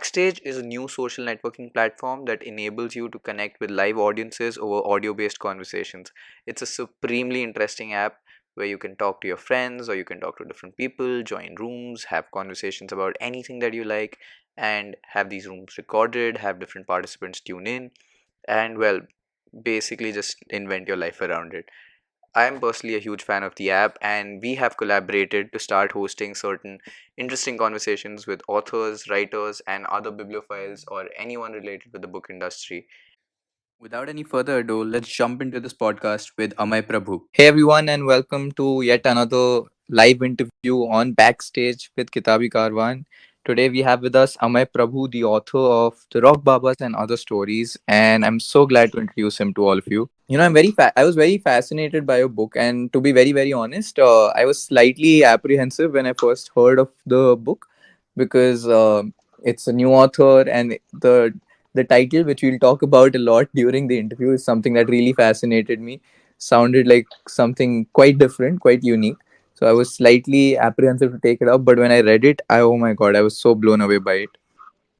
Backstage is a new social networking platform that enables you to connect with live audiences over audio based conversations. It's a supremely interesting app where you can talk to your friends or you can talk to different people, join rooms, have conversations about anything that you like, and have these rooms recorded, have different participants tune in, and well, basically just invent your life around it. I am personally a huge fan of the app, and we have collaborated to start hosting certain interesting conversations with authors, writers, and other bibliophiles or anyone related with the book industry. Without any further ado, let's jump into this podcast with Ameya Prabhu. Hey everyone, and welcome to yet another live interview on Backstage with Kitabi Karwan. Today we have with us Ameya Prabhu, the author of The Rock Babas and Other Stories, and I'm so glad to introduce him to all of you. I was very fascinated by your book, and to be very honest, I was slightly apprehensive when I first heard of the book because it's a new author, and the title, which we'll talk about a lot during the interview, is something that really fascinated me. Sounded like something quite different, quite unique. So I was slightly apprehensive to take it up, but when I read it, oh my god, I was so blown away by it.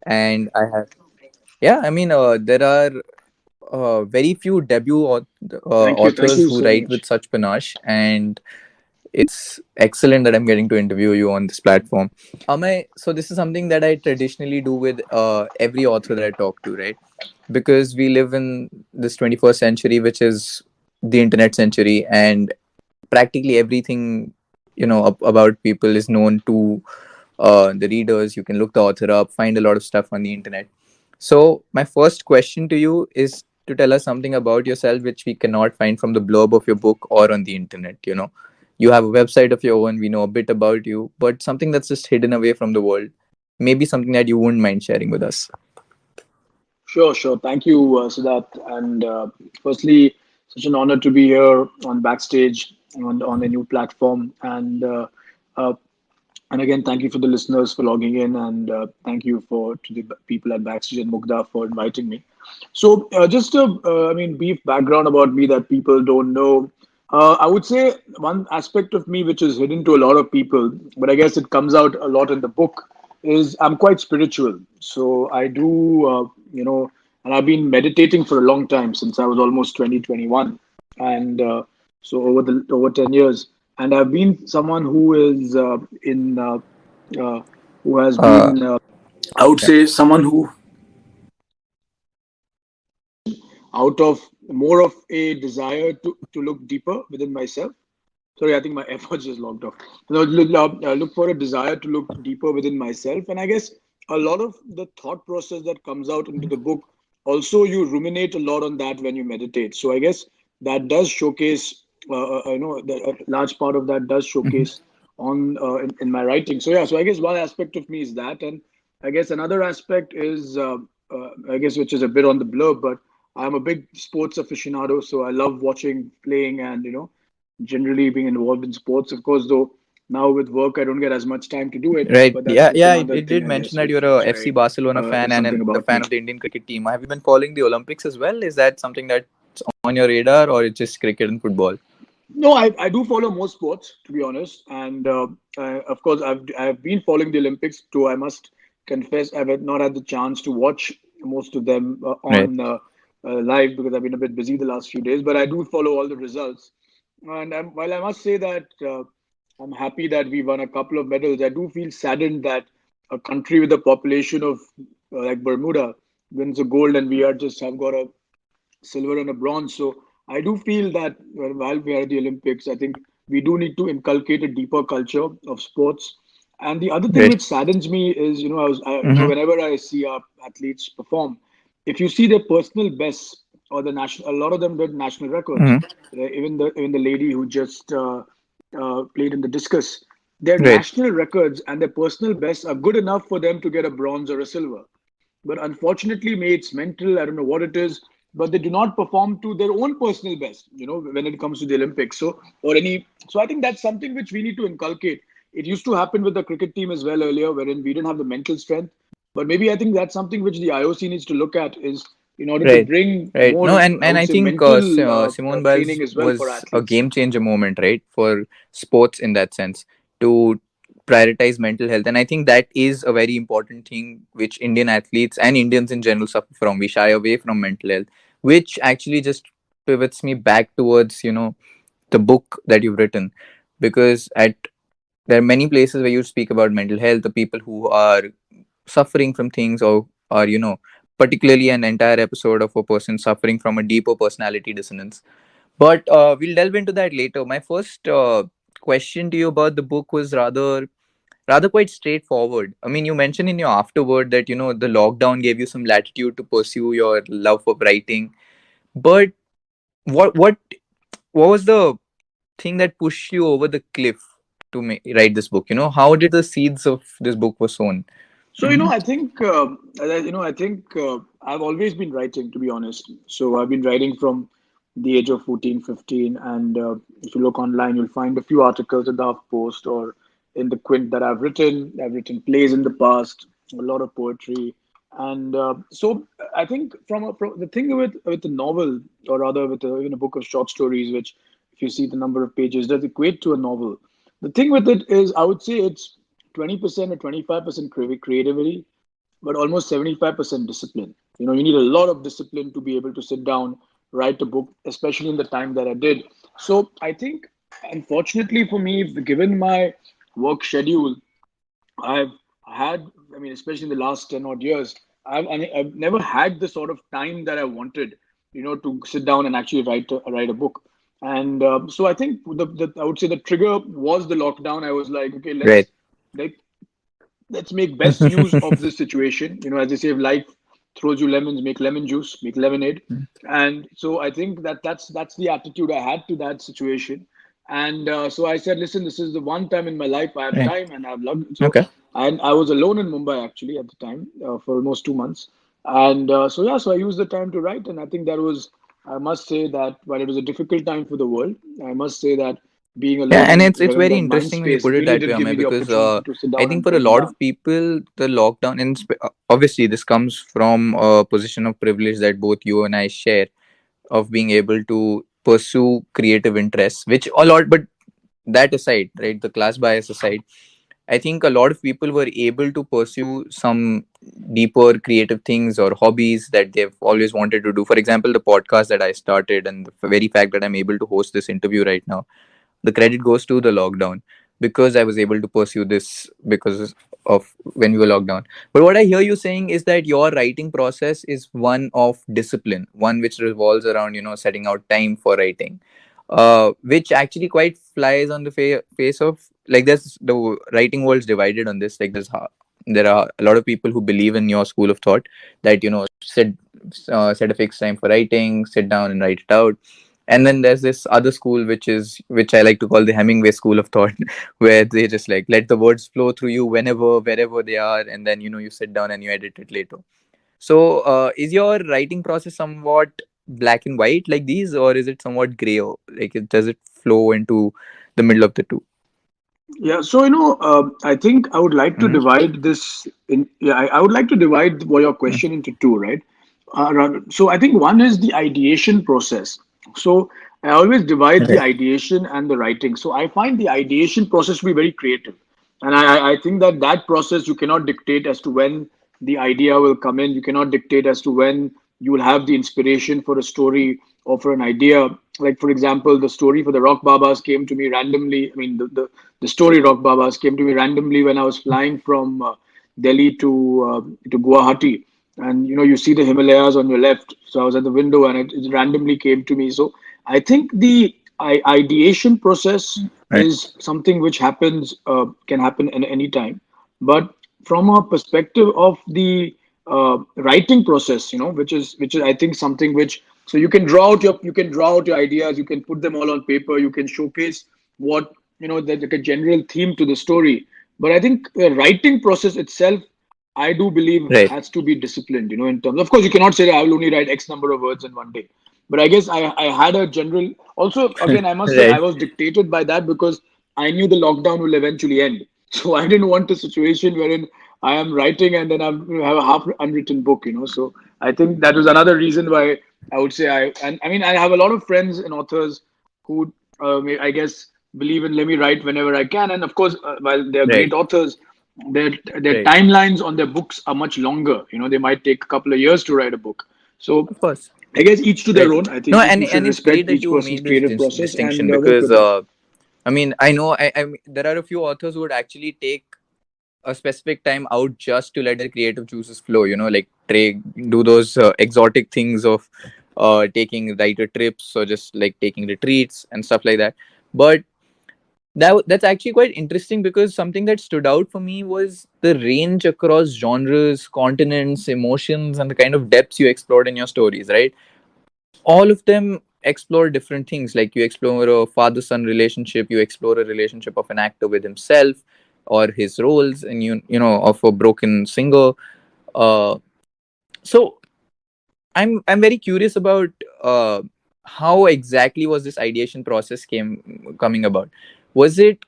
And I have, yeah, I mean, there are very few Thank authors you who so write with much. such panache, and it's excellent that I'm getting to interview you on this platform. So this is something that I traditionally do with every author that I talk to, right? Because we live in this 21st century, which is the internet century, and practically everything about people is known to the readers. You can look the author up, find a lot of stuff on the internet. So my first question to you is to tell us something about yourself which we cannot find from the blurb of your book or on the internet. You have a website of your own, we know a bit about you, but something that's just hidden away from the world, maybe something that you wouldn't mind sharing with us. Sure. Thank you, Siddharth. And firstly, such an honor to be here on Backstage on a new platform. Uh, and again, thank you for the listeners for logging in, and thank you for to the people at Backstage and Mugda for inviting me. So, just a, brief background about me that people don't know. I would say one aspect of me which is hidden to a lot of people, but I guess it comes out a lot in the book, is I'm quite spiritual. So I do, and I've been meditating for a long time since I was almost 2021, and so over 10 years, and I've been someone who is in uh, who has Uh, been, I would yeah. say, someone who out of more of a desire to look deeper within myself. Sorry, I think my AirPods just logged off. Look for a desire to look deeper within myself, and I guess a lot of the thought process that comes out into the book, also you ruminate a lot on that when you meditate. So I guess that does showcase, a large part of that does Mhm. showcase in my writing. So yeah, so I guess one aspect of me is that, and I guess another aspect is, I guess, which is a bit on the blurb, but I'm a big sports aficionado, so I love watching, playing, and generally being involved in sports. Of course, though now with work, I don't get as much time to do it. Right. But that's Yeah. just Yeah. It, another it thing, did I mention guess, that you're which a FC Barcelona fan is and something a about fan me. of the Indian cricket team. Have you been following the Olympics as well? Is that something that's on your radar, or it's just cricket and football? No, I do follow most sports, to be honest, and of course I've been following the Olympics too. I must confess I've not had the chance to watch most of them Right. on live because I've been a bit busy the last few days. But I do follow all the results, and while I must say that I'm happy that we won a couple of medals, I do feel saddened that a country with a population of like Bermuda wins a gold, and we are just have got a silver and a bronze. So I do feel that while we are at the Olympics, I think we do need to inculcate a deeper culture of sports. And the other thing Right. which saddens me is, Mm-hmm. whenever I see our athletes perform, if you see their personal bests or the national, a lot of them did national records. Mm-hmm. Even the lady who just played in the discus, their Right. national records and their personal bests are good enough for them to get a bronze or a silver. But unfortunately, maybe it's mental, I don't know what it is, but they do not perform to their own personal best, when it comes to the Olympics. So I think that's something which we need to inculcate. It used to happen with the cricket team as well earlier, wherein we didn't have the mental strength. But maybe I think that's something which the IOC needs to look at is in order to Right. bring Right. No, more, I and would I say, think mental Simone training Biles as well for was a athletes. game changer moment, right, for sports in that sense, to prioritize mental health. And I think that is a very important thing which Indian athletes and Indians in general suffer from. We shy away from mental health, which actually just pivots me back towards, the book that you've written. Because there are many places where you speak about mental health, the people who are suffering from things, or particularly an entire episode of a person suffering from a deeper personality dissonance. But we'll delve into that later. My first question to you about the book was rather quite straightforward. I mean, you mentioned in your afterword that the lockdown gave you some latitude to pursue your love for writing. But what was the thing that pushed you over the cliff to write this book? How did the seeds of this book were sown? So, Mm-hmm. I think I've always been writing, to be honest. So I've been writing from the age of 14, 15. And if you look online, you'll find a few articles in the HuffPost or in the Quint that I've written. I've written plays in the past, a lot of poetry. And so I think from the thing with the novel, or rather with even a book of short stories, which if you see the number of pages, does equate to a novel. The thing with it is, I would say it's 20% or 25% creativity, but almost 75% discipline. You need a lot of discipline to be able to sit down, write a book, especially in the time that I did. So I think, unfortunately for me, given my work schedule, I've had, I mean, especially in the last 10 odd years, I've never had the sort of time that I wanted, to sit down and actually write a book. And so I think I would say the trigger was the lockdown. I was like, okay, Right. like let's make best use of this situation. As they say, if life throws you lemons, make lemon juice, make lemonade. And so I think that's the attitude I had to that situation. And so I said, listen, this is the one time in my life I have Right. time, and I've loved it. So, Okay. and I was alone in Mumbai actually at the time for almost 2 months. And so yeah, so I used the time to write, and I think that was, I must say that while it was a difficult time for the world, I must say that being Yeah, alone and in it's having very that mind interesting when you space put it really that way, did give me Amay, the because opportunity to sit I down think and for a write it lot of down. people, the lockdown, and obviously this comes from a position of privilege that both you and I share, of being able to pursue creative interests, which a lot, but that aside, right, the class bias aside, I think a lot of people were able to pursue some deeper creative things or hobbies that they've always wanted to do. For example, the podcast that I started, and the very fact that I'm able to host this interview right now, the credit goes to the lockdown, because I was able to pursue this because of when we were locked down. But what I hear you saying is that your writing process is one of discipline, one which revolves around setting out time for writing, which actually quite flies on the face of, like, there's the writing world's divided on this. Like, there are a lot of people who believe in your school of thought that set a fixed time for writing, sit down and write it out. And then there's this other school, which I like to call the Hemingway school of thought, where they just like let the words flow through you whenever, wherever they are, and then you sit down and you edit it later. So is your writing process somewhat black and white like these, or is it somewhat gray? Or like, does it flow into the middle of the two? Yeah, so I think I would like to Mm-hmm. divide this in. Yeah, I would like to divide your question into two, right? So I think one is the ideation process. So I always divide the Right. ideation and the writing. So I find the ideation process to be very creative, and I think that process you cannot dictate as to when the idea will come in. You cannot dictate as to when you will have the inspiration for a story or for an idea. Like for example, the story for the Rock Babas came to me randomly. I mean, the story Rock Babas came to me randomly when I was flying from Delhi to Guwahati, and you see the Himalayas on your left. So I was at the window, and it randomly came to me. So I think the ideation process Right. is something which can happen in any time, but from a perspective of the writing process, which is I think something which, so you can draw out your ideas, you can put them all on paper, you can showcase what like a general theme to the story. But I think the writing process itself, I do believe, Right. has to be disciplined. In terms, of course, you cannot say that I will only write X number of words in one day. But I guess I had a general. Also, again, I must say I Right. was dictated by that because I knew the lockdown will eventually end. So I didn't want a situation wherein I am writing and then have a half unwritten book. So I think that was another reason why I would say and I mean I have a lot of friends and authors who I guess believe in let me write whenever I can. And of course, while they're great Right. authors, their Right. timelines on their books are much longer. They might take a couple of years to write a book. So Of course. I guess each to their Right. own. I No, think you should and it's great respect that each you person's made this creative process and distinction, work because with them. I mean, I know there are a few authors who would actually take a specific time out just to let their creative juices flow. Like do those exotic things of taking writer trips, or just like taking retreats and stuff like that. But that's actually quite interesting, because something that stood out for me was the range across genres, continents, emotions, and the kind of depths you explored in your stories, right? All of them explore different things. Like, you explore a father son relationship, you explore a relationship of an actor with himself or his roles, and of a broken singer. Uh, so I'm very curious about uh, how exactly was this ideation process coming about. Was it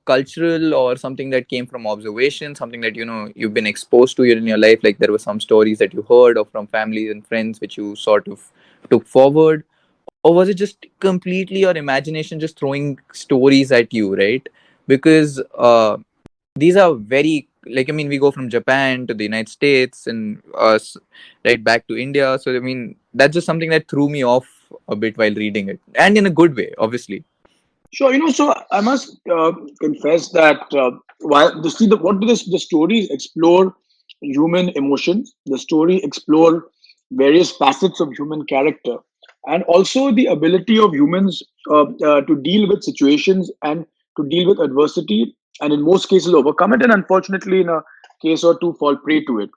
cultural, or something that came from observation, something that you've been exposed to in your life, like there were some stories that you heard, or from families and friends which you sort of took forward? Or was it just completely your imagination just throwing stories at you, right? Because these are very, like, I mean, we go from Japan to the United States, and right back to India. So I mean, that's just something that threw me off a bit while reading it, and in a good way, obviously. Sure, so I must confess that while what do the stories explore human emotions, the story explore various facets of human character, and also the ability of humans to deal with situations and to deal with adversity, and in most cases overcome it, and unfortunately, in a case or two, fall prey to it.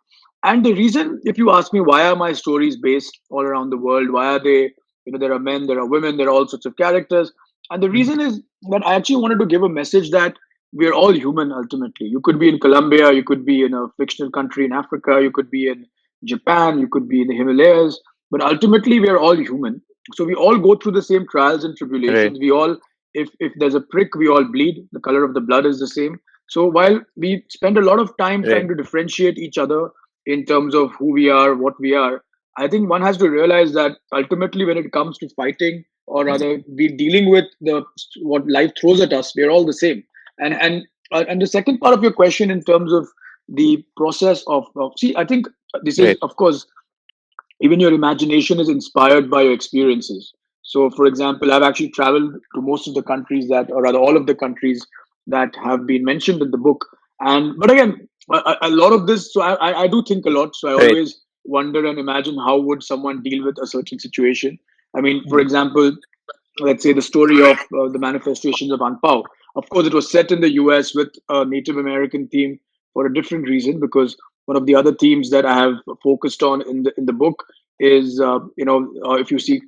And the reason, if you ask me, why are my stories based all around the world? Why are they? There are men, there are women, there are all sorts of characters, and the Mhm. reason is that I actually wanted to give a message that we're all human ultimately. You could be in Colombia, you could be in a fictional country in Africa, you could be in Japan, you could be in the Himalayas, but ultimately we are all human. So we all go through the same trials and Right. tribulations. We all, if there's a prick, we all bleed. The color of the blood is the same. So while we spend a lot of time trying Right. to differentiate each other in terms of who we are, what we are, I think one has to realize that ultimately when it comes to fighting, or rather be dealing with the what life throws at us, we're all the same. And the second part of your question, in terms of the process of see, I think this is, Right. of course, even your imagination is inspired by your experiences. So for example, I've actually traveled to most of the countries that, or rather all of the countries that have been mentioned in the book. And but again, a lot of this, so I do think a lot, so I Right. always wonder and imagine how would someone deal with a certain situation. I mean, for Mhm. example, let's say the story of the manifestations of Anpao. Of course, it was set in the US with a Native American theme for a different reason, because one of the other themes that I have focused on in the book is, if you see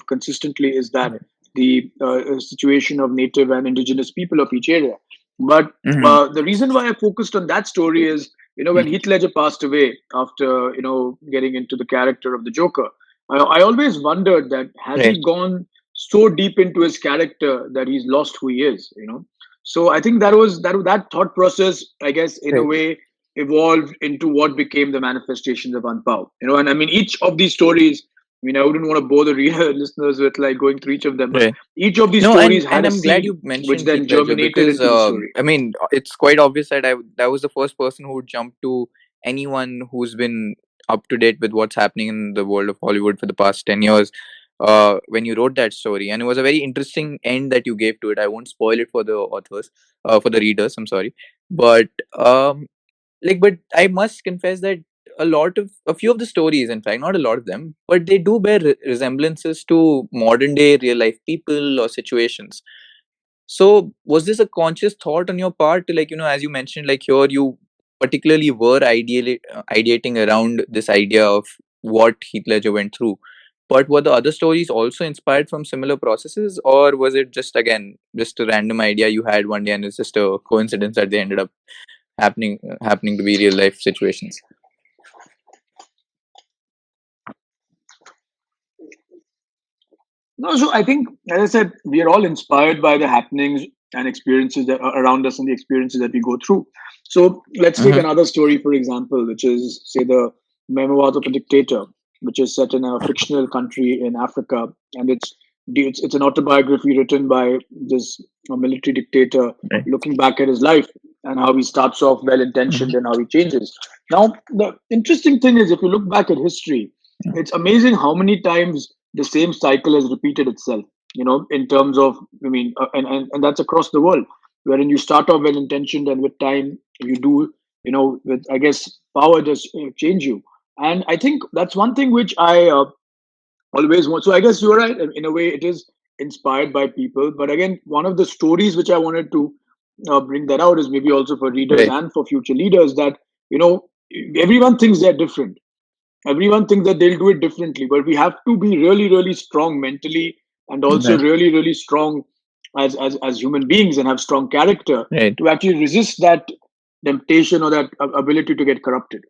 consistently, is that Right. the situation of native and indigenous people of each area. But Mhm. the reason why I focused on that story is, when Mhm. Heath Ledger passed away after, getting into the character of the Joker, I always wondered that has Right. he gone so deep into his character that he's lost who he is. So I think that thought process, I guess, in a Right. way, evolved into what became the manifestations of Anpao. And I mean, each of these stories, I mean, I wouldn't want to bore the reader listeners with like going through each of them, but Right. each of these No, stories and had a I'm glad seed you which mentioned Heath then Ledger, germinated because into the story. I mean, it's quite obvious that that was the first person who would jump to anyone who's been up to date with what's happening in the world of Hollywood for the past 10 years. When you wrote that story, and it was a very interesting end that you gave to it. I won't spoil it for the authors, for the readers. I'm sorry, but but I must confess that a few of the stories, in fact, not a lot of them, but they do bear resemblances to modern day real life people or situations. So was this a conscious thought on your part to, like, as you mentioned, like, here you particularly were ideating around this idea of what Heath Ledger went through, but were the other stories also inspired from similar processes, or was it just, again, just a random idea you had one day and it's just a coincidence that they ended up happening to be real life situations? No, so I think, as I said, we are all inspired by the happenings and experiences that are around us and the experiences that we go through. So let's take Mm-hmm. another story, for example, which is, say, the Memoirs of a Dictator, which is set in a fictional country in Africa, and it's it's an autobiography written by this military dictator, Right. looking back at his life and how he starts off well intentioned Mhm. and how he changes. Now, the interesting thing is, if you look back at history, it's amazing how many times the same cycle has repeated itself. In terms of, and that's across the world, wherein you start off well intentioned, and with time you do, with, I guess, power just change you. And I think that's one thing which I always want. So I guess you're right. In a way, it is inspired by people. But again, one of the stories which I wanted to bring that out is maybe also for readers Right. and for future leaders, that you know everyone thinks they're different. Everyone thinks that they'll do it differently, but we have to be really, really strong mentally, and also Right. really, really strong as human beings, and have strong character Right. to actually resist that temptation or that ability to get corrupted.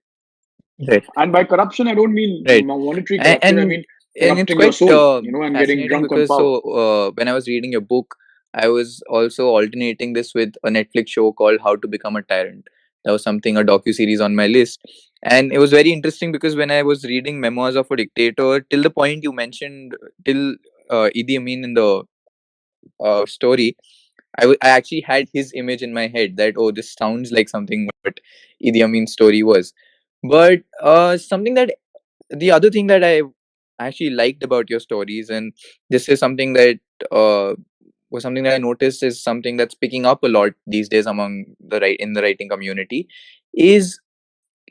Right. And by corruption, I don't mean Right. monetary and corruption. I and, mean and it's corrupting your quite soul, and getting fascinating drunk on because power. when I was reading your book, I was also alternating this with a Netflix show called How to Become a Tyrant. That was something, a docu series on my list, and it was very interesting because when I was reading Memoirs of a Dictator, till the point you mentioned, till Idi Amin in the story, I actually had his image in my head that, oh, this sounds like something what Idi Amin's story was. But something that the other thing that I actually liked about your stories, and this is something that uh, was something that I noticed is something that's picking up a lot these days among in the writing community, is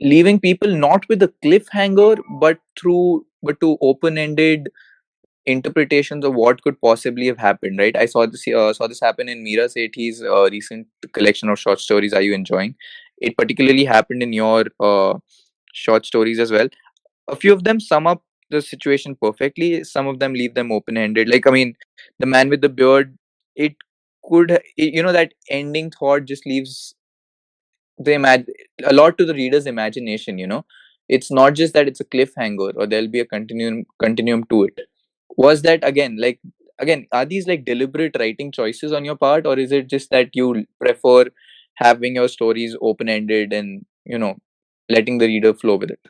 leaving people not with a cliffhanger, but to open ended interpretations of what could possibly have happened. Right? I saw this happen in Meera Sethi's recent collection of short stories. Are you enjoying? It particularly happened in your short stories as well. A few of them sum up the situation perfectly. Some of them leave them open ended. Like, I mean, the man with the beard, it that ending thought just leaves a lot to the reader's imagination. It's not just that it's a cliffhanger or there'll be a continuum to it. Was that again, are these like deliberate writing choices on your part, or is it just that you prefer having your stories open ended and letting the reader flow with it?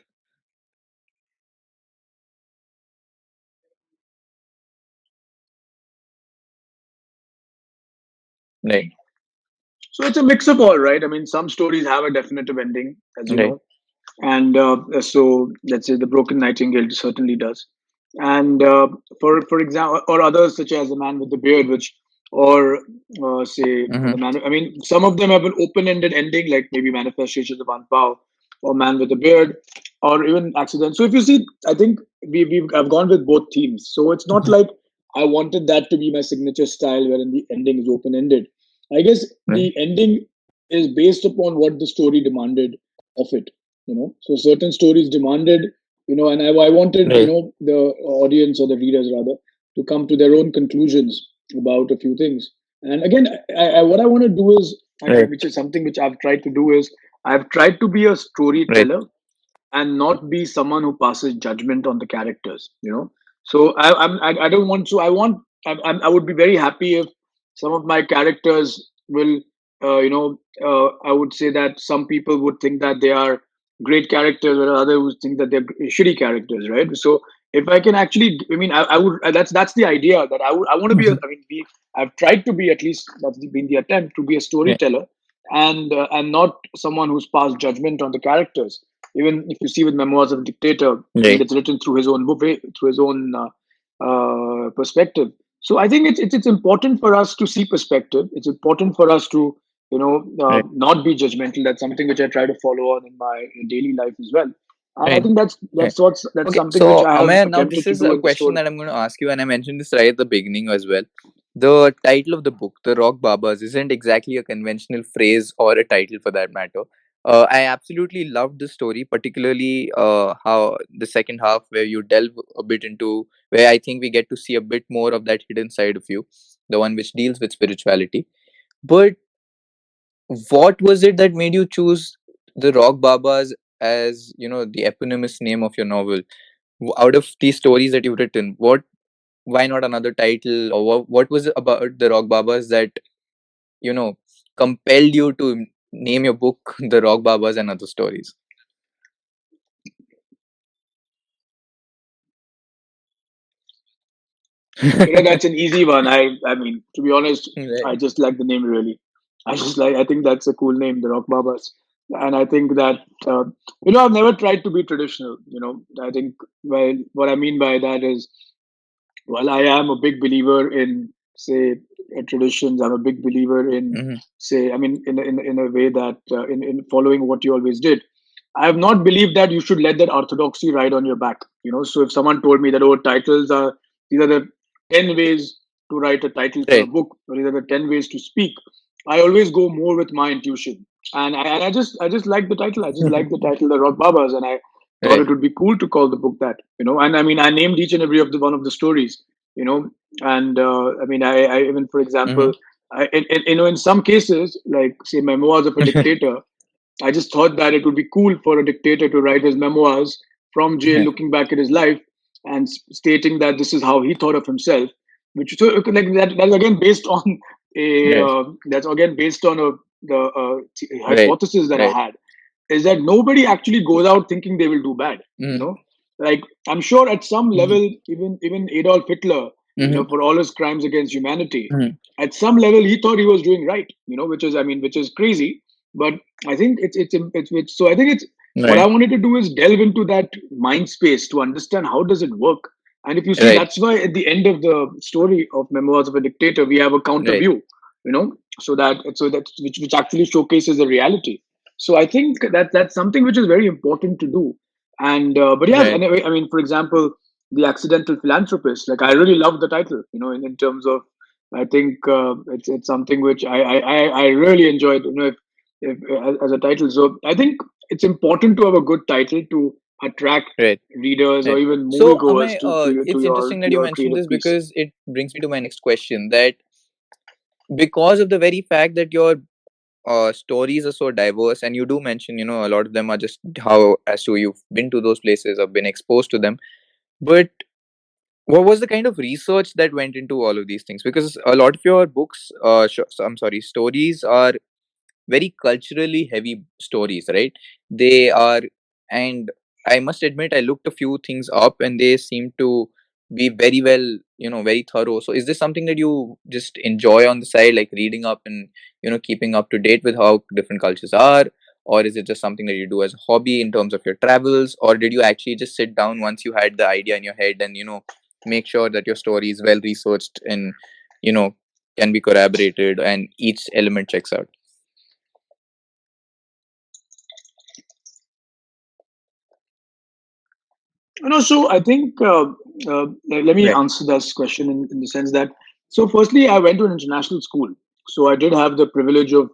Right. So it's a mix of all, right? I mean, some stories have a definitive ending, as you Right. know, and so let's say the Broken Nightingale certainly does. And for example, or others such as the Man with the Beard, which, or say Mm-hmm. the man. I mean, some of them have an open-ended ending, like maybe Manifestations of Anpao, or Man with the Beard, or even Accident. So if you see, I think I've gone with both themes. So it's not Mm-hmm. like I wanted that to be my signature style, wherein the ending is open-ended. I guess Right. the ending is based upon what the story demanded of it. So certain stories demanded, and I wanted, Right. the audience, or the readers rather, to come to their own conclusions about a few things. And again, what I want to do is, and Right. which is something which I've tried to do, is I've tried to be a Right. storyteller and not be someone who passes judgment on the characters. So I don't want to. I would be very happy if some of my characters will, I would say that some people would think that they are great characters, or others would think that they're shitty characters, right? So if I can actually, I would. That's the idea, that I want to be. Mm-hmm. I've tried to be, at least that's been the attempt, to be a Right. storyteller, and not someone who's passed judgment on the characters. Even if you see with Memoirs of a Dictator, and Right. it's written through his own book, through his own perspective. So I think it's important for us to see perspective. It's important for us to, Right. not be judgmental. That's something which I try to follow on in my daily life as well. And I Right. think that's Right. that's what's that's Okay. something which So, I have Amaya, now this attempted to is do a in the question story. that I'm going to ask you, and I mentioned this right at the beginning as well. The title of the book, The Rock Babas, isn't exactly a conventional phrase or a title for that matter. I absolutely loved the story, particularly how the second half, where you delve a bit into, where I think we get to see a bit more of that hidden side of you, the one which deals with spirituality. But what was it that made you choose the Rock Babas as the eponymous name of your novel? Out of these stories that you've written, why not another title, or what was it about the Rock Babas that you know compelled you to name your book The Rock Babas and Other Stories? That's an easy one. I mean, to be honest, Right. I just like the name really. I think that's a cool name, the Rock Babas. And I think that, uh, I've never tried to be traditional. I think, well, what I mean by that is, well, I am a big believer in, say, traditions. I'm a big believer in, Hmm. say, I mean, in a way that, in following what you always did. I have not believed that you should let that orthodoxy ride on your back. So if someone told me that, oh, titles are, these are the 10 ways to write a title for a Right. book, or these are the 10 ways to speak, I always go more with my intuition. And I just like the title. I just like the title, The Rock Babas, and I thought Right. it would be cool to call the book that. And I mean, I named each and every of the one of the stories. You know, and I mean, I even, for Hmm. example, in some cases, like say Memoirs of a Dictator, I just thought that it would be cool for a dictator to write his memoirs from jail, looking back at his life and stating that this is how he thought of himself. Which so like that, that's again based on a Right. that's again based on the Right. hypothesis that I Right. had, is that nobody actually goes out thinking they will do bad. You Hmm. know, like I'm sure at some Hmm. level, even Adolf Hitler, Hmm. for all his crimes against humanity, Hmm. at some level he thought he was doing right. Which is, I mean, which is crazy. But I think it's so I think it's what I Right. wanted to do is delve into that mind space to understand how does it work. And if you see, Right. that's why at the end of the story of Memoirs of a Dictator, we have a counter Right. view, so that which actually showcases the reality. So I think that that's something which is very important to do. And but yes, Right. anyway, I mean, for example, the accidental philanthropist. Like I really love the title. In terms of, I think it's something which I really enjoyed. If as a title. So I think it's important to have a good title to attract Right. readers or Right. even So, moviegoers to it's your interesting to that you your mentioned creative this piece. because it brings me to my next question. That because of the very fact that your stories are so diverse, and you do mention, a lot of them are just how as to you've been to those places or been exposed to them. But what was the kind of research that went into all of these things? Because a lot of your books, I'm sorry, stories are very culturally heavy stories, right? They are, and I must admit, I looked a few things up, and they seem to be very well, very thorough. So, is this something that you just enjoy on the side, like reading up and keeping up to date with how different cultures are? Or is it just something that you do as a hobby in terms of your travels? Or did you actually just sit down once you had the idea in your head and make sure that your story is well researched and you know can be corroborated and each element checks out? So I think let me Right. answer this question in the sense that, so firstly, I went to an international school, so I did have the privilege of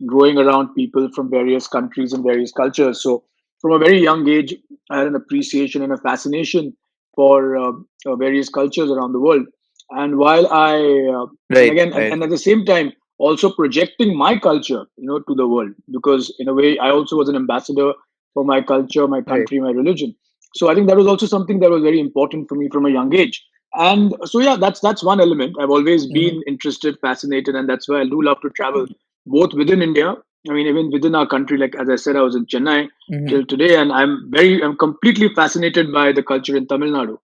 growing around people from various countries and various cultures. So from a very young age, I had an appreciation and a fascination for various cultures around the world. And while and Right. again, Right. and at the same time, also projecting my culture, to the world, because in a way, I also was an ambassador for my culture, my Right. country, my religion. So I think that was also something that was very important for me from a young age. And so yeah, that's one element. I've always Mhm. been interested, fascinated, and that's why I do love to travel, both within India. I mean, even within our country. Like as I said, I was in Chennai Mhm. till today, and I'm completely fascinated by the culture in Tamil Nadu.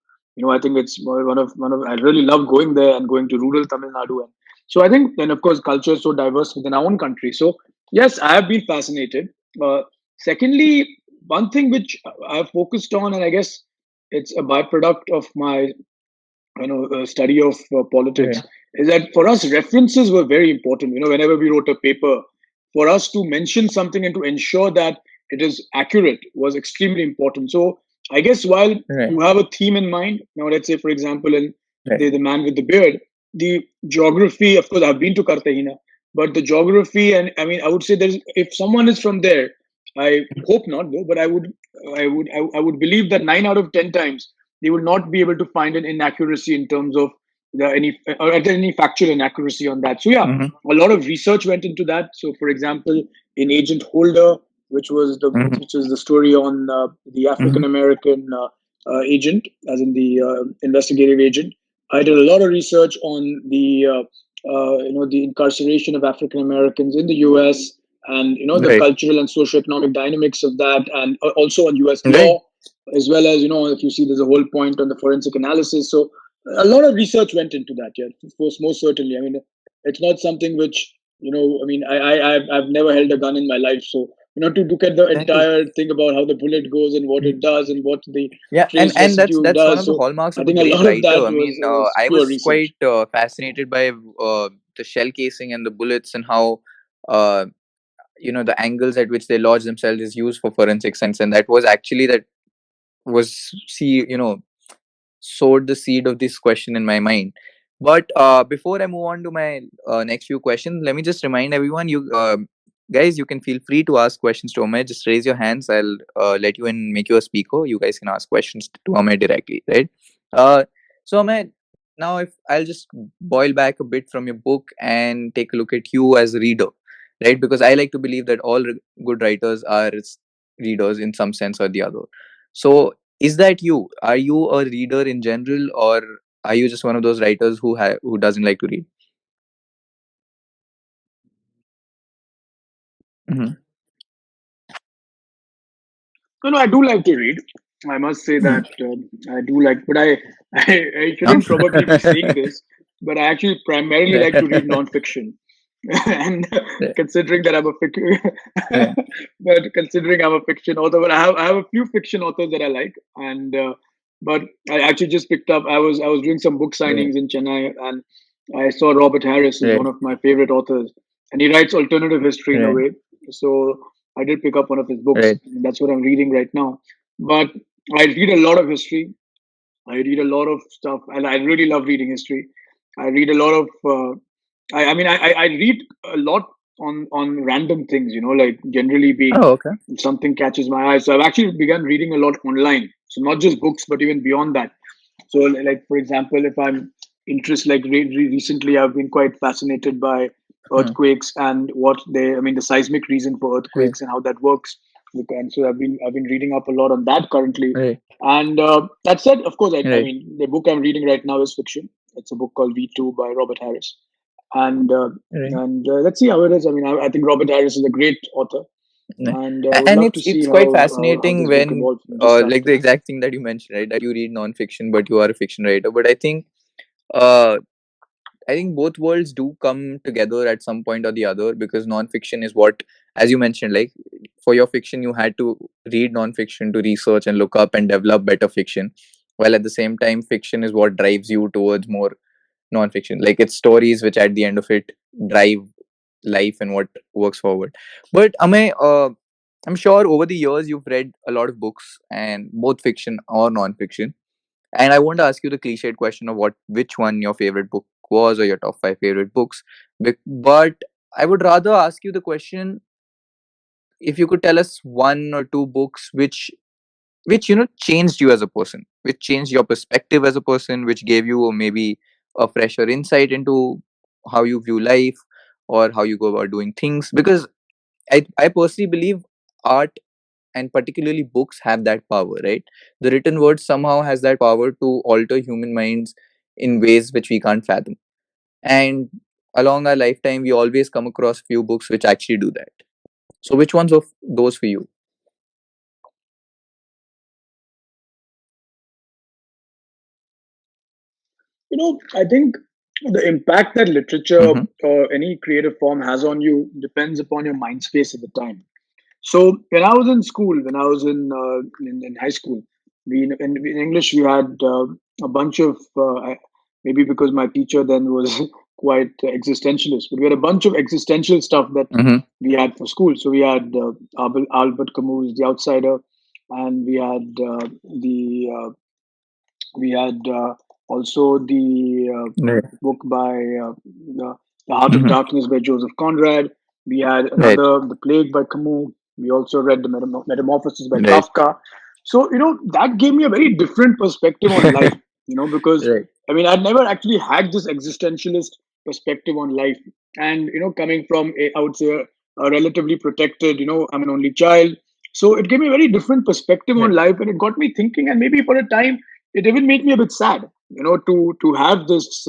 I think it's one of I really love going there and going to rural Tamil Nadu. And so I think, and of course, culture is so diverse within our own country. So yes, I have been fascinated. Secondly, one thing which I've focused on, and I guess it's a byproduct of my study of politics, Right. is that for us references were very important. Whenever we wrote a paper, for us to mention something and to ensure that it is accurate was extremely important. So I guess while Right. you have a theme in mind, now let's say for example in Right. the man with the beard, the geography, of course I've been to Cartagena, but the geography, and I mean I would say there's, if someone is from there, I hope not though, but I would believe that 9 out of 10 times they will not be able to find an inaccuracy in terms of any factual inaccuracy on that. So yeah, Mhm. a lot of research went into that. So for example, in Agent Holder, Mhm. which is the story on the African Mhm. American agent, as in the investigative agent, I did a lot of research on the incarceration of African Americans in the U.S. and the Right. cultural and socioeconomic dynamics of that, and also on U.S. Right. law, as well as if you see there's a whole point on the forensic analysis. So A lot of research went into that. Yeah, most certainly. I mean, it's not something which, I mean, I've never held a gun in my life, so to look at the Exactly. entire thing about how the bullet goes and what it does and what the Yeah, trace and that's residue that's one does. of the So hallmarks I of a think a great lot of writer. that I mean, was I pure was research. quite fascinated by the shell casing and the bullets, and how uh, the angles at which they lodge themselves is used for forensic science, and that was actually that was see sowed the seed of this question in my mind. But before I move on to my next few questions, let me just remind everyone, you guys, you can feel free to ask questions to Amay. Just raise your hands. I'll let you in, make you a speaker. You guys can ask questions to Amay directly, right? Uh, so Amay, now if I'll just boil back a bit from your book and take a look at you as a reader, right? Because I like to believe that all good writers are readers in some sense or the other. So is that you? Are you a reader in general, or are you just one of those writers who doesn't like to read? Hmm. No, I do like to read. I must say Hmm. that I do like, but I No? shouldn't probably be saying this, but I actually primarily like to read nonfiction. And Right. considering that I'm a Right. but considering I'm a fiction author, but I have a few fiction authors that I like, and but I actually just picked up. I was doing some book Right. signings in Chennai, and I saw Robert Harris is one Right. of my favorite authors, and he writes alternative history in a Right. way. So I did pick up one of his books. Right. And that's what I'm reading right now. But I read a lot of history. I read a lot of stuff, and I really love reading history. I read a lot of. I mean, I read a lot on random things. Like generally being Oh, okay. something catches my eye. So I've actually begun reading a lot online. So not just books, but even beyond that. So, like for example, if I'm interested, like recently, I've been quite fascinated by Hmm. earthquakes and I mean, the seismic reason for Right. earthquakes and how that works. And so I've been reading up a lot on that currently. Right. And that said, of course, I Right. mean, the book I'm reading right now is fiction. It's a book called V2 by Robert Harris. And Right. let's see how it is. I mean, I think Robert Harris is a great author, Right. and would And love it's to see it's how quite how fascinating this book when evolves from this like the standpoint. exact thing that you mentioned, right? That you read non-fiction, but you are a fiction writer. But uh I think both worlds do come together at some point or the other, because nonfiction is what, as you mentioned, like for your fiction, you had to read nonfiction to research and look up and develop better fiction. While at the same time, fiction is what drives you towards more nonfiction. Like it's stories which at the end of it drive life and what works forward. But Amay, I'm sure over the years you've read a lot of books, and both fiction or nonfiction. And I want to ask you the cliched question of which one your favorite book was, or your top five favorite books. But I would rather ask you the question, if you could tell us one or two books which changed you as a person, which changed your perspective as a person, which gave you maybe a fresher insight into how you view life or how you go about doing things. Because I personally believe art, and particularly books, have that power, right? The written word somehow has that power to alter human minds in ways which we can't fathom. And along our lifetime, we always come across few books which actually do that. So which ones of those for you? I think the impact that literature Mm-hmm. or any creative form has on you depends upon your mind space at the time. So when I was in school, when I was in high school, in English we had a bunch of maybe because my teacher then was quite existentialist, but we had a bunch of existential stuff that Mm-hmm. we had for school. So we had Albert Camus' The Outsider, and we had also the Right. book by The Heart of Mm-hmm. Darkness by Joseph Conrad. We had Right. another, The Plague by Camus. We also read The Metamorphosis by Right. Kafka. So, that gave me a very different perspective on life, because Right. I mean, I'd never actually had this existentialist perspective on life. And, coming from, I would say, a relatively protected, I'm an only child. So it gave me a very different perspective on Right. life, and it got me thinking. And maybe for a time, it even made me a bit sad, to have this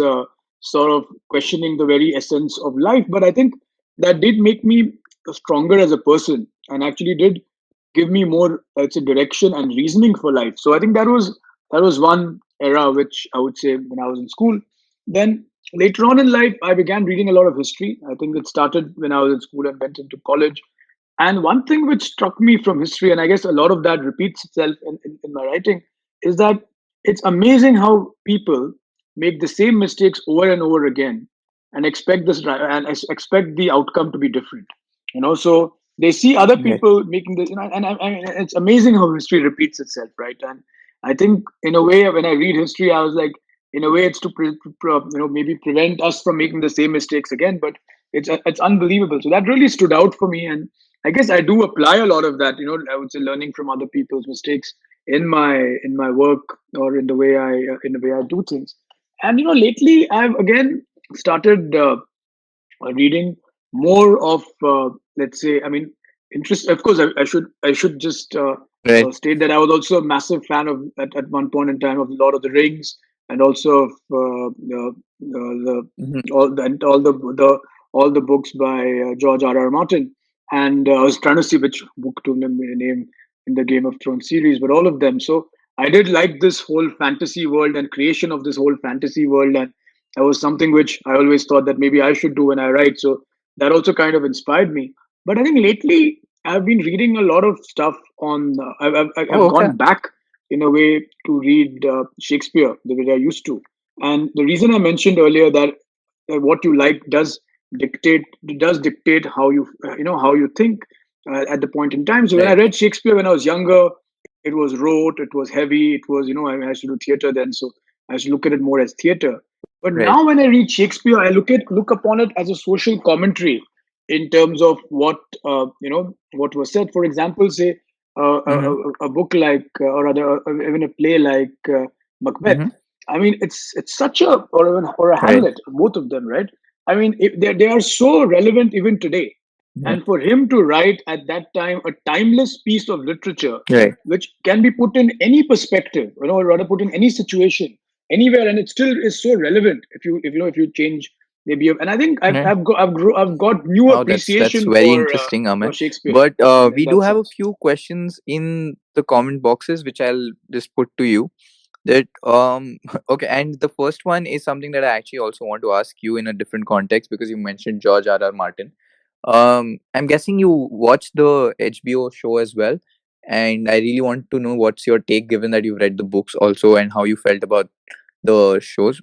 sort of questioning the very essence of life. But I think that did make me stronger as a person, and actually did give me more, let's say, direction and reasoning for life. So I think that was one era, which I would say when I was in school. Then later on in life, I began reading a lot of history. I think it started when I was in school and went into college. And one thing which struck me from history, and I guess a lot of that repeats itself in my writing, is that it's amazing how people make the same mistakes over and over again and expect the outcome to be different. So they see other Right. people making the, and it's amazing how history repeats itself, right? And I think in a way, when I read history, I was like, in a way, it's to maybe prevent us from making the same mistakes again. But it's unbelievable. So that really stood out for me, and I guess I do apply a lot of that. I would say learning from other people's mistakes in my work, or in the way I do things. And lately I've again started reading more of, let's say, I mean, interest. Of course, I should just Right. state that I was also a massive fan of, at one point in time, of Lord of the Rings, and also of the Mhm. all the books by George R.R. Martin. And I was trying to see which book to name in the Game of Thrones series, but all of them. So I did like this whole fantasy world and creation of this whole fantasy world, and that was something which I always thought that maybe I should do when I write. So that also kind of inspired me. But I think lately I've been reading a lot of stuff on. Oh, I've okay. gone back in a way to read Shakespeare the way I used to. And the reason I mentioned earlier that what you like does dictate how you think at the point in time. So when I Right. read Shakespeare when I was younger, it was rote, it was heavy, it was, I used to do theater then, so I used to look at it more as theater. But Right. now when I read Shakespeare, I look upon it as a social commentary in terms of what was said. For example, say Mm-hmm. a book like, or rather, even a play like Macbeth. Mm-hmm. I mean, it's such a, or a Right. Hamlet, both of them, right? I mean, they are so relevant even today. Mhm. And for him to write at that time a timeless piece of literature, Right. which can be put in any perspective, or rather put in any situation, anywhere, and it still is so relevant if you change maybe. And I think I've Right. I've got, I've got new Wow, that's appreciation very for interesting, Aman. Shakespeare But in we do that have a sense. few questions in the comment boxes, which I'll just put to you. That okay, and the first one is something that I actually also want to ask you in a different context because you mentioned George R. R. Martin. I'm guessing you watched the HBO show as well, and I really want to know what's your take, given that you've read the books also, and how you felt about the shows.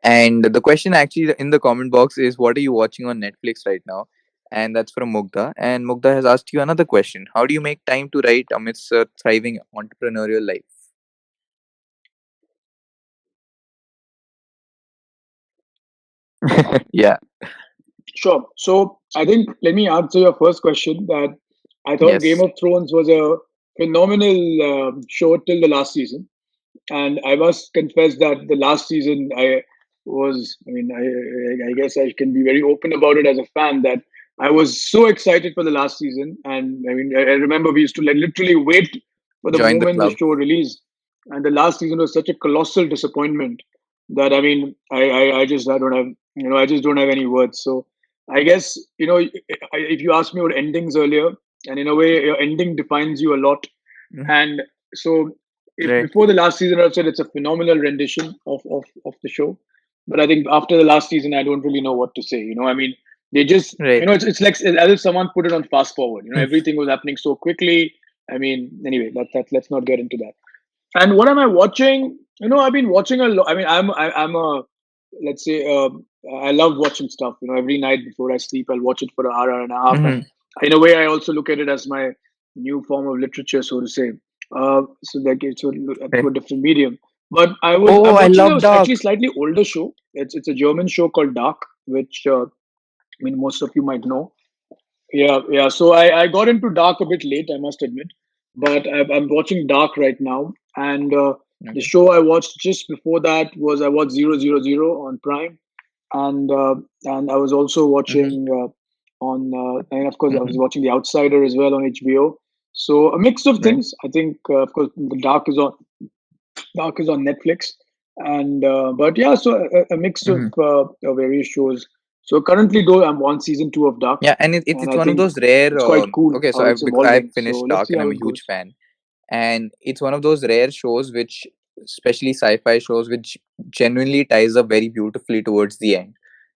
And the question actually in the comment box is, what are you watching on Netflix right now? And that's from Mugdha. And Mugdha has asked you another question: how do you make time to write amidst a thriving entrepreneurial life? Yeah. Sure. So I think, let me answer your first question, that I thought Game Yes. of Thrones was a phenomenal show till the last season. And I must confess that the last season, I mean, I guess I can be very open about it as a fan, that I was so excited for the last season. And I mean, I remember we used to like literally wait for the Join the moment the club. show released. And the last season was such a colossal disappointment that, I mean, I just don't have any words. So I guess, if you asked me about endings earlier, and in a way, your ending defines you a lot. Mhm. And so, if Right. before the last season, I've said it's a phenomenal rendition of the show. But I think after the last season, I don't really know what to say. I mean, they just, Right. it's like as if someone put it on fast forward. Everything was happening so quickly. I mean, anyway, let's not get into that. And what am I watching? I've been watching a lot. I mean, I'm a, let's say, I love watching stuff. Every night before I sleep, I'll watch it for an hour and a half. And Hmm. in a way, I also look at it as my new form of literature, so to say. So like it's Right. through a different medium. But Oh, I'm I watching love a actually Dark. slightly older show. It's a German show called Dark, which I mean, most of you might know. Yeah, yeah. So I got into Dark a bit late, I must admit, but I'm watching Dark right now. And the Okay. show I watched just before that was, I watched 000 on Prime, and I was also Mm-hmm. watching and of course I was Mm-hmm. watching The Outsider as well on HBO. So a mix of Right. things. I think, of course, the Dark is on Netflix, and but yeah, so a mix of Mm-hmm. various shows. So currently, though, I'm on season 2 of Dark, Yeah, and and it's I one of think those rare. it's quite cool Okay, so how it's I've evolving. So finished let's Dark see and how I'm a it huge goes. fan, and it's one of those rare shows which especially sci-fi shows, which genuinely ties up very beautifully towards the end,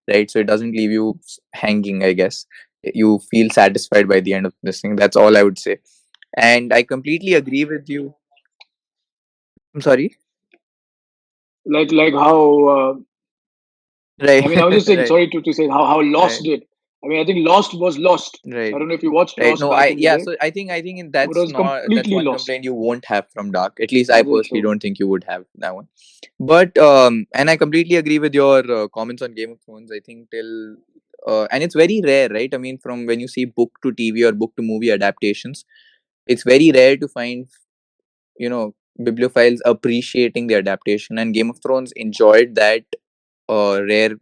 right? So it doesn't leave you hanging, I guess. You feel satisfied by the end of this thing. That's all I would say. And I completely agree with you. I'm sorry. Like how Right. I mean, I was just saying, Right. sorry to say how Lost Right. did. I mean, I think Lost was lost. I Right. don't know if you watched Right. Lost No, back I in the yeah. day, So I think but it that's was not that's completely one lost. complaint you won't have from Dark. At least I Is it personally so? don't think you would have that one. But and I completely agree with your comments on Game of Thrones. I think till and it's very rare, right? I mean, from when you see book to TV or book to movie adaptations, it's very rare to find, you know, bibliophiles appreciating the adaptation, and Game of Thrones enjoyed that rare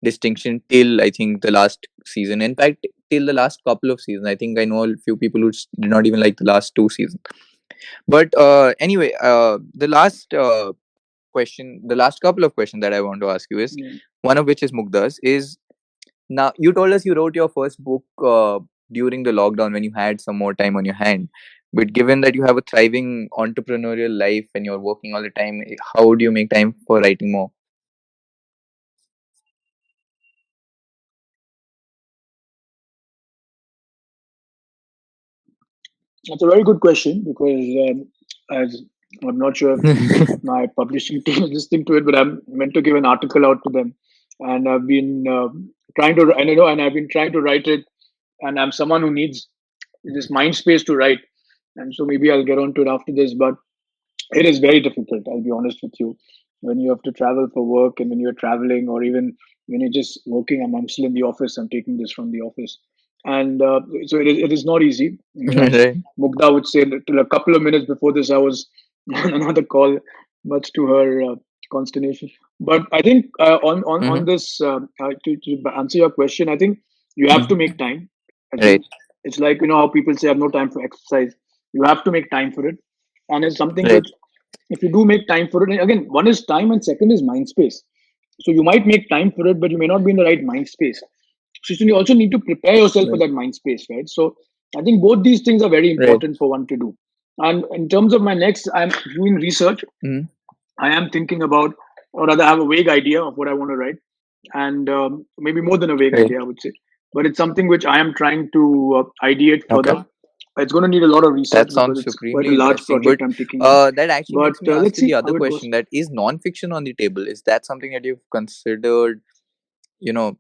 distinction till I think the last season. In fact, till the last couple of seasons. I think I know a few people who did not even like the last two seasons. But anyway, the last couple of questions that I want to ask you is Yeah. one of which is Mugda's. Is now you told us you wrote your first book during the lockdown when you had some more time on your hand. But given that you have a thriving entrepreneurial life and you're working all the time, how do you make time for writing more? That's a very good question because as I'm not sure if my publishing team is listening to it, but I'm meant to give an article out to them, and I've been trying to, and I've been trying to write it, and I'm someone who needs this mind space to write, and so maybe I'll get on to it after this. But it is very difficult, I'll be honest with you, when you have to travel for work and when you're traveling, or even when you're just working. I'm still in the office, I'm taking this from the office. And so it is not easy. I mean, as Right. Mugda would say, till a couple of minutes before this, I was on another call, much to her consternation. But I think on Mm-hmm. this, to answer your question, I think you have to make time. I Right. think it's like, how people say, I have no time for exercise. You have to make time for it. And it's something Right. which, if you do make time for it, and again, one is time and second is mind space. So you might make time for it, but you may not be in the right mind space. So you also need to prepare yourself for Right. that mind space, right? So I think both these things are very Right. important for one to do. And in terms of my next, I'm doing research. Mm-hmm. I am thinking about, or rather, I have a vague idea of what I want to write, and maybe more than a vague Right. idea, I would say. But it's something which I am trying to ideate Okay. further. It's going to need a lot of research That because sounds it's quite a supremely large interesting. But project I'm taking on. that actually But makes me ask let's you the see other how it goes. question: that is non-fiction on the table? Is that something that you've considered, you know,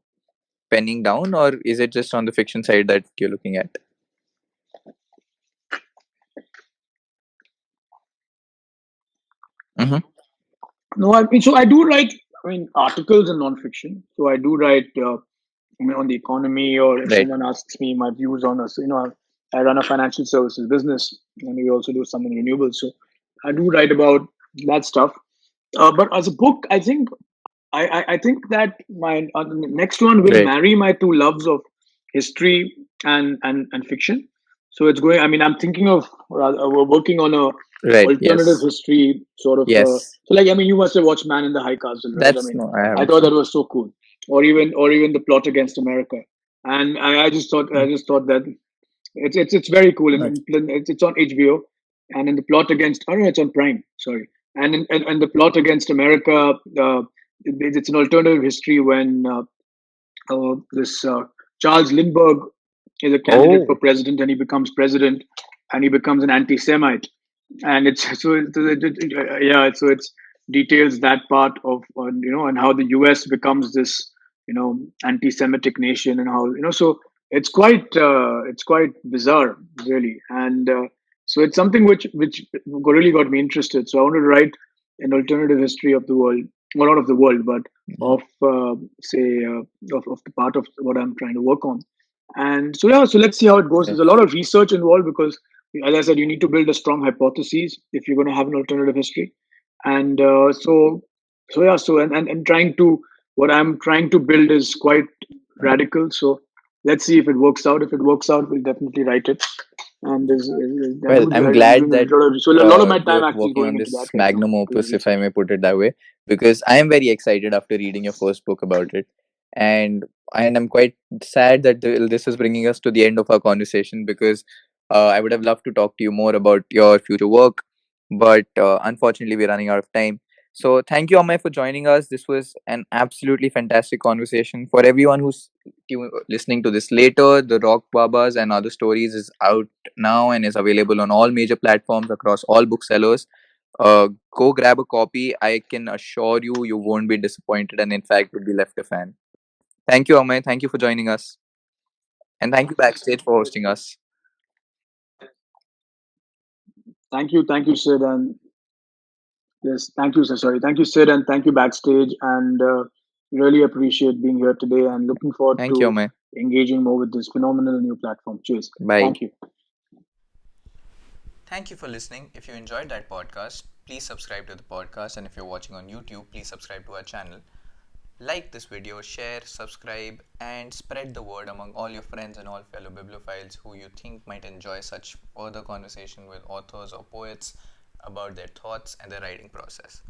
penning down, or is it just on the fiction side that you're looking at? Mm-hmm. No, I mean, so I do write, I mean, articles and nonfiction. So I do write, I mean, on the economy, or if Right. someone asks me my views on us, I run a financial services business, and we also do some in renewables. So I do write about that stuff. But as a book, I think I think that my the next one will Right. marry my two loves of history and fiction. So it's going. I mean, I'm thinking of we're working on a Right. alternative Yes. history sort of. Yes. So like, I mean, you must have watched Man in the High Castle, right? I That's mean, no. I I haven't thought that seen. was so cool. Or even the Plot Against America, and I just thought that it's very cool, and Right. it's on HBO, and in the Plot Against, I don't know, it's on Prime, sorry, and the Plot Against America, it's an alternative history when this Charles Lindbergh is a candidate for Oh. president, and he becomes president, and he becomes an anti-Semite, and it's yeah, so it's details that part of and how the US becomes this anti-Semitic nation, and how so it's quite bizarre, really. And so it's something which really got me interested. So I wanted to write an alternative history of the world, well, not of the world, but Mhm. of say of the part of what I'm trying to work on. And so yeah, so let's see how it goes. There's a Yes. lot of research involved because, as I said, you need to build a strong hypothesis if you're going to have an alternative history. And so yeah, so and trying to what I'm trying to build is quite radical. So let's see if it works out. If it works out, we'll definitely write it. And Well, I'm I'm glad doing that a lot of my time you're actually working going on into that this right now magnum because of opus, if I research. may put it that way, because I am very excited after reading your first book about it, and I'm quite sad that this is bringing us to the end of our conversation because I would have loved to talk to you more about your future work, but unfortunately we're running out of time. So thank you, Amay, for joining us. This was an absolutely fantastic conversation. For everyone who's listening to this later, The Rock Babas and Other Stories is out now and is available on all major platforms across all booksellers. Go grab a copy. I can assure you, you won't be disappointed, and in fact, would be left a fan. Thank you, Amay. Thank you for joining us, and thank you Backstage for hosting us. Thank you, Sid, and yes, thank you, sir. Sorry, thank you, Sid, and thank you, Backstage, and really appreciate being here today, and looking forward Thank you, to Amay. engaging more with this phenomenal new platform. Cheers. Bye. Thank you. Thank you for listening. If you enjoyed that podcast, please subscribe to the podcast. And if you're watching on YouTube, please subscribe to our channel. Like this video, share, subscribe, and spread the word among all your friends and all fellow bibliophiles who you think might enjoy such further conversation with authors or poets about their thoughts and their writing process.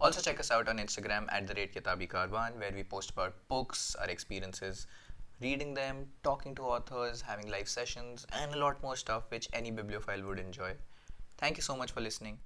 Also, check us out on Instagram at the rate Kitabi Karwan, where we post about books, our experiences reading them, talking to authors, having live sessions, and a lot more stuff which any bibliophile would enjoy. Thank you so much for listening.